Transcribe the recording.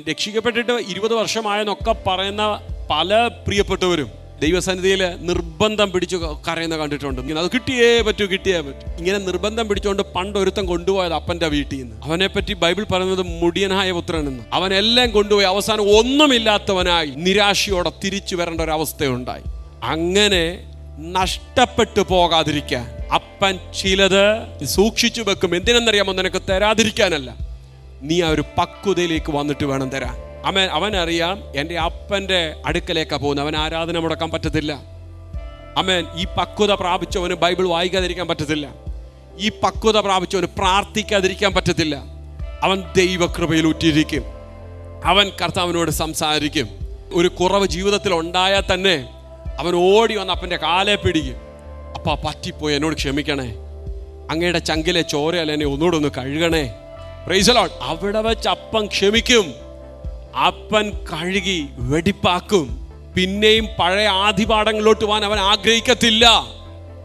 രക്ഷിക്കപ്പെട്ടിട്ട് 20 വർഷമായെന്നൊക്കെ പറയുന്ന പല പ്രിയപ്പെട്ടവരും ദൈവസന്നിധിയിൽ നിർബന്ധം പിടിച്ചു കരയുന്ന കണ്ടിട്ടുണ്ട്. ഇങ്ങനെ അത് കിട്ടിയേ പറ്റൂ. ഇങ്ങനെ നിർബന്ധം പിടിച്ചുകൊണ്ട് പണ്ടൊരുത്തം കൊണ്ടുപോയത് അപ്പൻ്റെ വീട്ടിൽ നിന്ന്. അവനെപ്പറ്റി ബൈബിൾ പറയുന്നത് മുടിയനായ പുത്രനെന്ന്. അവനെല്ലാം കൊണ്ടുപോയി അവസാനം ഒന്നുമില്ലാത്തവനായി നിരാശയോടെ തിരിച്ചു വരേണ്ട ഒരു അവസ്ഥയുണ്ടായി. അങ്ങനെ നഷ്ടപ്പെട്ടു പോകാതിരിക്കാൻ അപ്പൻ ചിലത് സൂക്ഷിച്ചു വെക്കും. എന്തിനെന്നറിയാമോ? നിനക്ക് തരാതിരിക്കാനല്ല, നീ ആ ഒരു പക്വതയിലേക്ക് വന്നിട്ട് വേണം തരാൻ. അവനറിയാം എൻ്റെ അപ്പൻ്റെ അടുക്കലേക്കാ പോകുന്നത്. അവൻ ആരാധന മുടക്കാൻ പറ്റത്തില്ല. ഈ പക്വത പ്രാപിച്ചവന് ബൈബിൾ വായിക്കാതിരിക്കാൻ പറ്റത്തില്ല. ഈ പക്വത പ്രാപിച്ചവന് പ്രാർത്ഥിക്കാതിരിക്കാൻ പറ്റത്തില്ല. അവൻ ദൈവകൃപയിൽ ഉറ്റിരിക്കും. അവൻ കർത്താവിനോട് സംസാരിക്കും. ഒരു കുറവ് ജീവിതത്തിൽ ഉണ്ടായാൽ തന്നെ അവൻ ഓടി വന്ന് അപ്പൻ്റെ കാലെ പിടിക്കും. അപ്പാ പറ്റിപ്പോയി, എന്നോട് ക്ഷമിക്കണേ, അങ്ങയുടെ ചങ്കിലെ ചോരയല്ല, എന്നെ ഒന്നുകൂടെ ഒന്ന് കഴുകണേ. Praise the Lord. അവിടെ വെച്ച് അപ്പൻ ക്ഷമിക്കും. അപ്പൻ കഴുകി വെടിപ്പാക്കും. പിന്നെയും പഴയ ആദിപാഠങ്ങളിലോട്ട് പോകാൻ അവൻ ആഗ്രഹിക്കത്തില്ല.